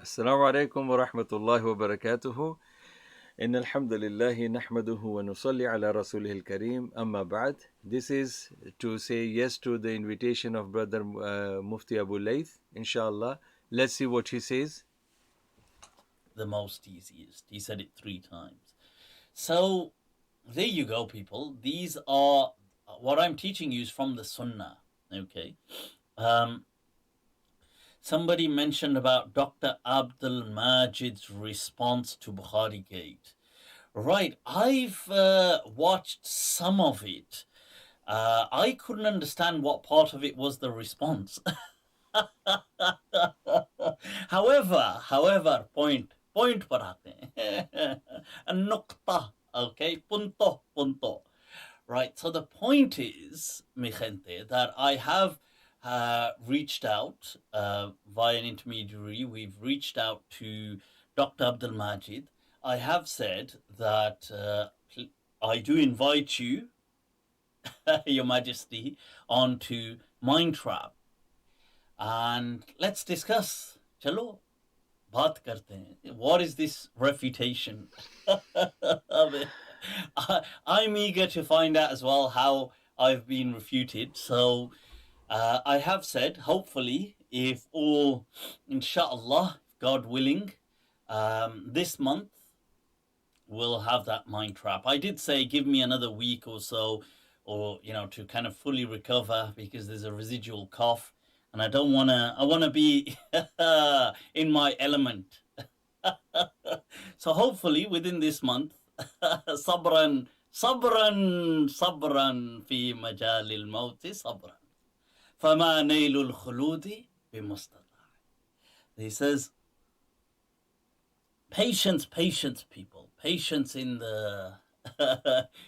السلام عليكم ورحمة الله وبركاته إن الحمد لله نحمده ونصلي على رسوله الكريم أما بعد. This is to say yes to the invitation of brother Mufti Abu Layth, inshallah. Let's see what he says. The most easiest. He said it 3 times. So there you go, people. These are what I'm teaching you is from the Sunnah. Okay. Somebody mentioned about Dr. Abdul Majid's response to Bukharigate. Right. I've watched some of it. I couldn't understand what part of it was the response. however, point पर आते हैं. Nukta, okay, punto. Right, so the point is, mi gente, that I have reached out via an intermediary. We've reached out to Dr. Abdul Majid. I have said that I do invite you, Your Majesty, onto Mindtrap. And let's discuss. Chalo, baat karte hain. What is this refutation? I'm eager to find out as well how I've been refuted. So I have said, hopefully, if all, inshallah, God willing, this month we'll have that mind trap. I did say give me another week or so, or to kind of fully recover, because there's a residual cough, and I don't want to. I want to be in my element. So hopefully within this month, sabran fi majalil mauti sabran. فما نيل الخلود بمستطاع. He says, patience, people, patience in the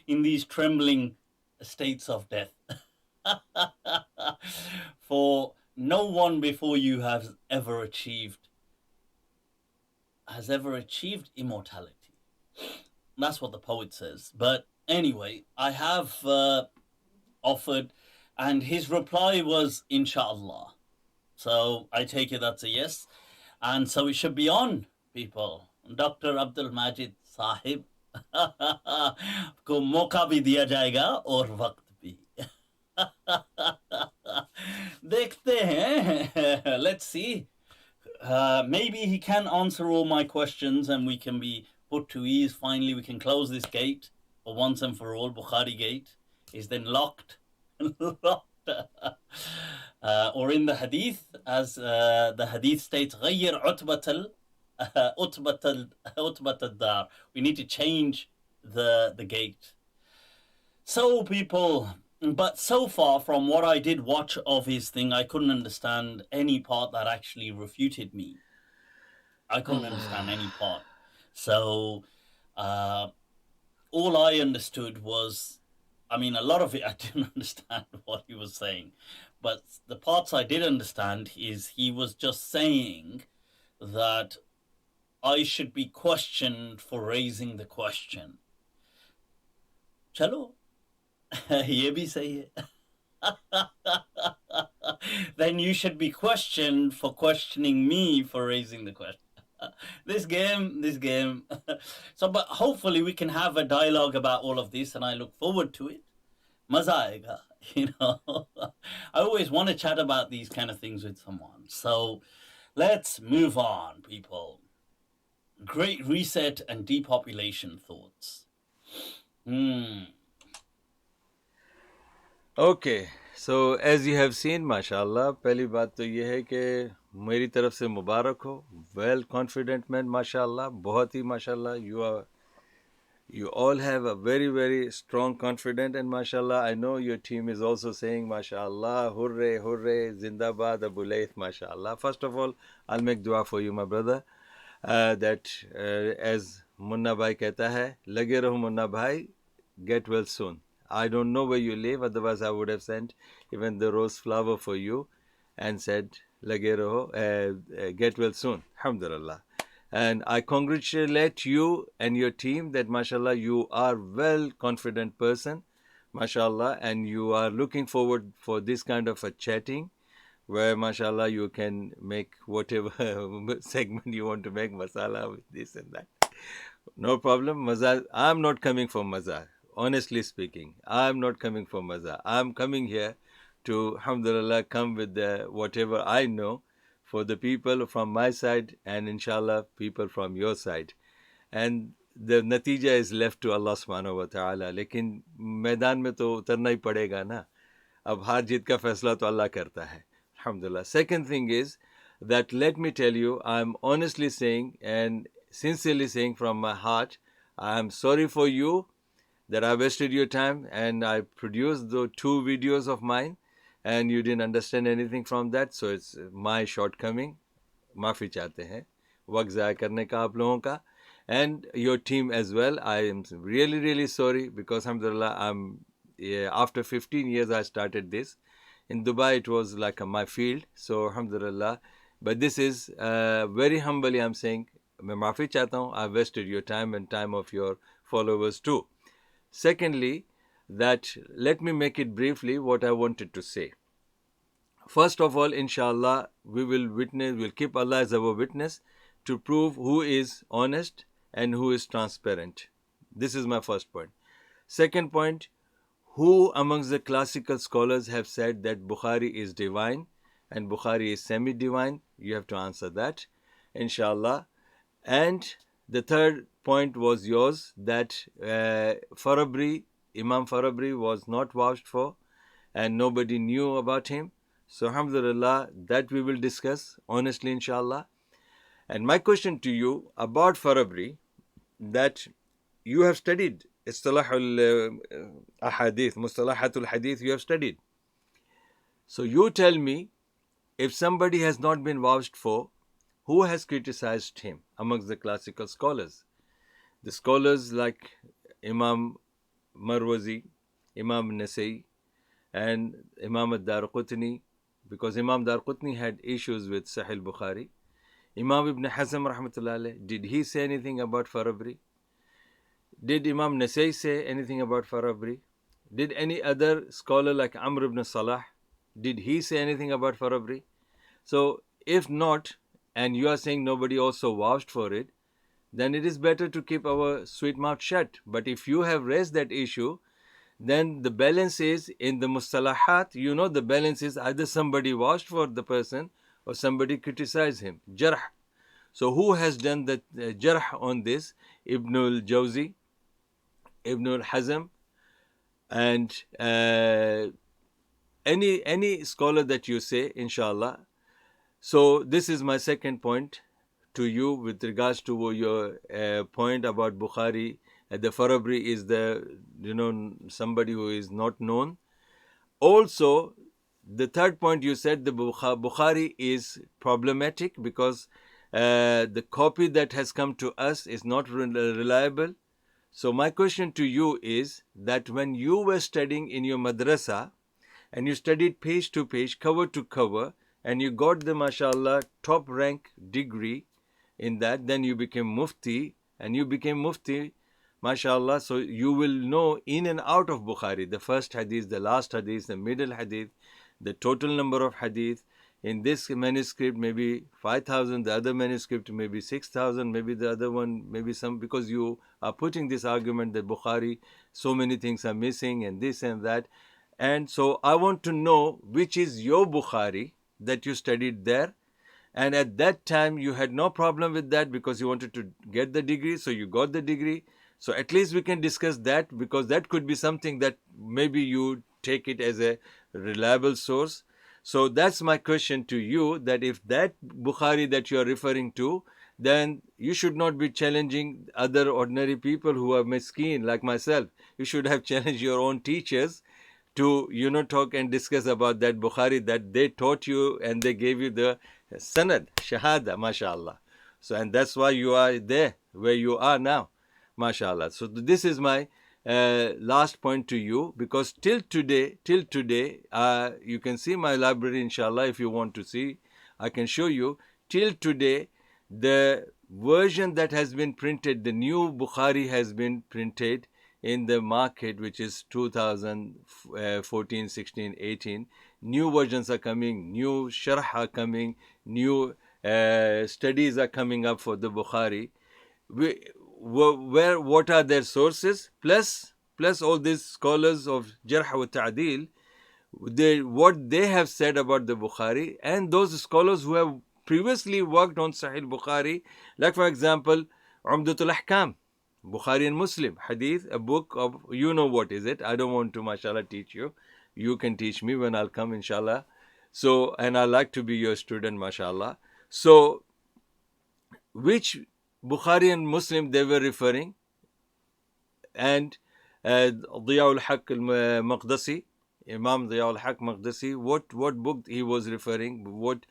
in these trembling states of death. For no one before you has ever achieved immortality. That's what the poet says. But anyway, I have offered, and his reply was inshallah. So I take it that's a yes. And so it should be on, people. Dr. Abdul Majid Sahib को मौका भी दिया जाएगा और वक्त भी. देखते हैं. Let's see. Maybe he can answer all my questions and we can be put to ease. Finally, we can close this gate for once and for all. Bukharigate is then locked. Or in the Hadith, as the Hadith states, غير عتبة الدار. We need to change the gate. So, people, but so far from what I did watch of his thing, I couldn't understand any part that actually refuted me. I couldn't understand any part. So all I understood was, I mean, a lot of it I didn't understand what he was saying. But the parts I did understand is he was just saying that I should be questioned for raising the question. Chalo, ye bhi sahi hai. Then you should be questioned for questioning me for raising the question. This game. So, but hopefully we can have a dialogue about all of this, and I look forward to it. Maza aega, I always want to chat about these kind of things with someone. So let's move on, people. Great reset and depopulation thoughts. Okay, so as you have seen, mashallah, पहली बात तो ये है कि मेरी तरफ से मुबारक हो. Well confident man, mashallah, बहुत ही mashallah. You all have a very, very strong confidence, and mashallah, I know your team is also saying mashallah, hurray, hurray, zindabad, Abu Layth, mashallah. First of all, I'll make dua for you, my brother, that as Munna Bhai कहता है, लगे रहो Munna Bhai, get well soon. I don't know where you live, otherwise I would have sent even the rose flower for you and said, lage raho, get well soon. Alhamdulillah. And I congratulate you and your team that, mashallah, you are well confident person, mashallah, and you are looking forward for this kind of a chatting where mashallah you can make whatever segment you want to make, masala with this and that. No problem. Maza, I'm not coming for maza. Honestly speaking, I'm not coming for maza. I'm coming here to, alhamdulillah, come with the whatever I know for the people from my side and inshallah people from your side. And the natija is left to Allah subhanahu wa ta'ala. लेकिन मैदान में तो उतरना ही पड़ेगा ना. अब हार जीत का फैसला तो अल्लाह करता है. Alhamdulillah. Second thing is that let me tell you, I'm honestly saying and sincerely saying from my heart, I am sorry for you that I wasted your time and I produced the 2 videos of mine and you didn't understand anything from that. So it's my shortcoming. माफ़ी चाहते हैं वक्त ज़ाया करने का आप लोगों का. And your team as well. I am really, really sorry because alhamdulillah, after 15 years I started this. In Dubai, it was like my field. So alhamdulillah. But this is very humbly I'm saying, मैं माफ़ी चाहता हूँ. I wasted your time and time of your followers too. Secondly, that let me make it briefly what I wanted to say. First of all, inshallah, we'll keep Allah as our witness to prove who is honest and who is transparent. This is my first point. Second point, who amongst the classical scholars have said that Bukhari is divine and Bukhari is semi-divine? You have to answer that, inshallah. And the third point was yours, that Imam Farabri was not vouched for and nobody knew about him. So alhamdulillah, that we will discuss honestly, inshallah. And my question to you about Farabri, that you have studied Istilahul Ahadeeth, Mustalahatul Hadith, you have studied. So you tell me, if somebody has not been vouched for, who has criticized him amongst the classical scholars? The scholars like Imam Marwazi, Imam Nasai, and Imam al-Darqutni, because Imam Darqutni had issues with Sahih al-Bukhari. Imam Ibn Hazm rahmatullah alayh, did he say anything about Farabri? Did Imam Nasai say anything about Farabri? Did any other scholar like Amr ibn Salah, did he say anything about Farabri? So if not, and you are saying nobody also vouched for it, then it is better to keep our sweet mouth shut. But if you have raised that issue, then the balance is in the mustalahat, the balance is either somebody vouched for the person or somebody criticized him. Jarh. So who has done the jarh on this? Ibn al-Jawzi, Ibn al-Hazm, and any scholar that you say, inshallah. So this is my second point to you with regards to your point about Bukhari. The Farabri is somebody who is not known. Also, the third point you said, the Bukhari is problematic because the copy that has come to us is not reliable. So my question to you is that when you were studying in your madrasa and you studied page to page, cover to cover, and you got the mashallah top rank degree in that, then you became mufti, and you became mufti, mashallah, so you will know in and out of Bukhari, the first hadith, the last hadith, the middle hadith, the total number of hadith. In this manuscript, maybe 5,000, the other manuscript, maybe 6,000, maybe the other one, maybe some, because you are putting this argument that Bukhari, so many things are missing and this and that. And so I want to know which is your Bukhari that you studied there. And at that time, you had no problem with that because you wanted to get the degree, so you got the degree. So at least we can discuss that, because that could be something that maybe you take it as a reliable source. So that's my question to you, that if that Bukhari that you are referring to, then you should not be challenging other ordinary people who are miskeen like myself. You should have challenged your own teachers to, talk and discuss about that Bukhari that they taught you and they gave you the sanad, shahada, mashallah. So, and that's why you are there where you are now, mashallah. So this is my last point to you, because till today, you can see my library, inshallah, if you want to see, I can show you. Till today, the version that has been printed, the new Bukhari has been printed in the market, which is 2014, 16, 18. New versions are coming, new sharh are coming, new studies are coming up for the Bukhari. What are their sources? Plus all these scholars of Jarh wa Ta'dil, what they have said about the Bukhari, and those scholars who have previously worked on Sahih Bukhari, like for example, Umdatul Ahkam, Bukhari and Muslim, Hadith, a book of, you know what is it? I don't want to, mashallah, teach you. You can teach me when I'll come, inshallah. So, and I like to be your student, mashallah. So, which Bukhari and Muslim they were referring? And Diya al-Haq al-Maqdisi, Imam Diya al-Haq Maqdisi, what book he was referring, what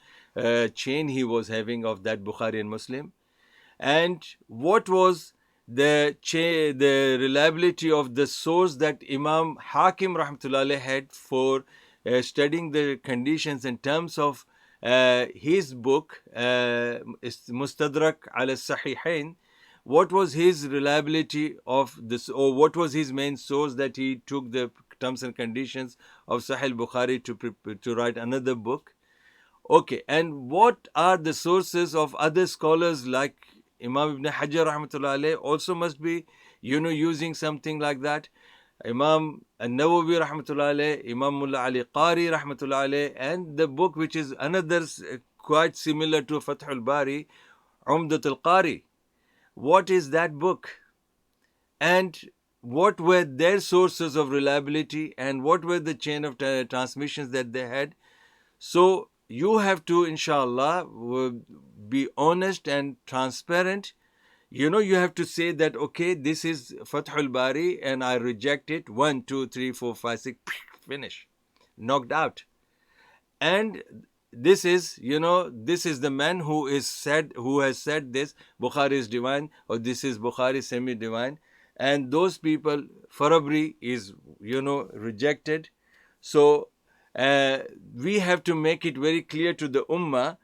chain he was having of that Bukhari and Muslim, and what was the reliability of the source that Imam Hakim rahmatullah had for studying the conditions in terms of his book Mustadrak al-Sahihain. What was his reliability of this, or what was his main source that he took the terms and conditions of Sahih Bukhari to write another book? Okay, and what are the sources of other scholars like Imam Ibn Hajar rahmatullah alayh also must be, using something like that. Imam An-Nawawi rahmatullah alayh, Imam Mullah Ali Qari rahmatullah alayh, and the book which is another quite similar to Fath al-Bari, Umdat al-Qari. What is that book? And what were their sources of reliability, and what were the chain of transmissions that they had? So you have to, inshallah, be honest and transparent. You have to say that, okay, this is Fathul Bari and I reject it. 1, 2, 3, 4, 5, 6, finish. Knocked out. And this is, this is the man who has said this, Bukhari is divine, or this is Bukhari semi-divine. And those people, Farabri is, rejected. So we have to make it very clear to the Ummah,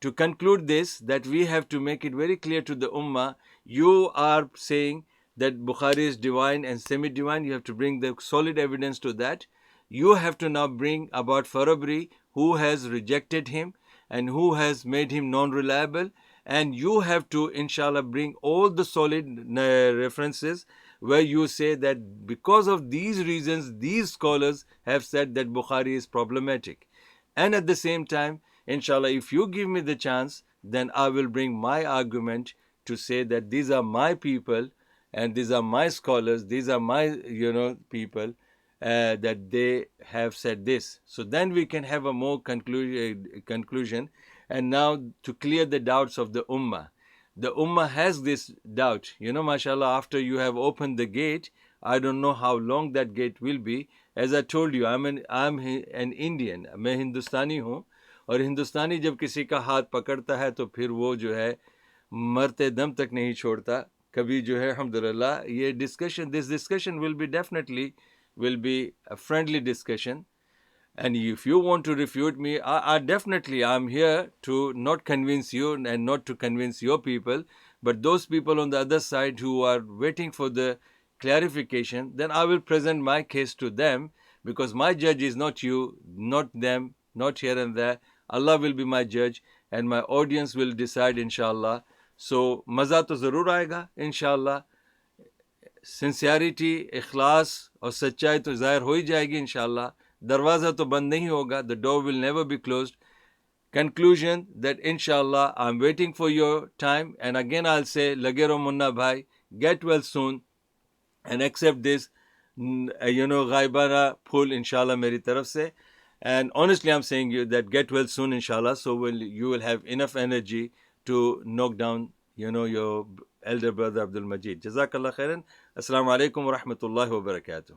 to conclude this, that we have to make it very clear to the Ummah, you are saying that Bukhari is divine and semi-divine, you have to bring the solid evidence to that. You have to now bring about Farabri, who has rejected him and who has made him non-reliable, and you have to, inshallah, bring all the solid references where you say that because of these reasons, these scholars have said that Bukhari is problematic. And at the same time, inshallah, if you give me the chance, then I will bring my argument to say that these are my people and these are my scholars, these are my, people, that they have said this. So then we can have a more conclusion. And now to clear the doubts of the Ummah. The Ummah has this doubt. Mashallah, after you have opened the gate, I don't know how long that gate will be. As I told you, I'm an Indian. मैं हिंदुस्तानी हूँ, और हिंदुस्तानी जब किसी का हाथ पकड़ता है तो फिर वो जो है मरते दम तक नहीं छोड़ता कभी, जो है अल्हम्दुलिल्लाह. ये this discussion will be a friendly discussion. And if you want to refute me, I'm here to not convince you and not to convince your people, but those people on the other side who are waiting for the clarification, then I will present my case to them, because my judge is not you, not them, not here and there. Allah will be my judge and my audience will decide, inshallah. So maza to zarur aayega, inshallah. Sincerity, ikhlas और सच्चाई तो ज़ाहिर हो ही जाएगी इंशाल्लाह. दरवाज़ा तो बंद नहीं होगा. The door will never be closed. Conclusion that inshallah I'm waiting for your time, and again I'll say lage raho munna bhai, get well soon and accept this ghaibana pull inshallah meri taraf se. And honestly I'm saying you that get well soon inshallah, so you will have enough energy to knock down your elder brother Abdul Majid. Jazakallah khairan. Assalamu alaikum wa rahmatullahi wa barakatuh.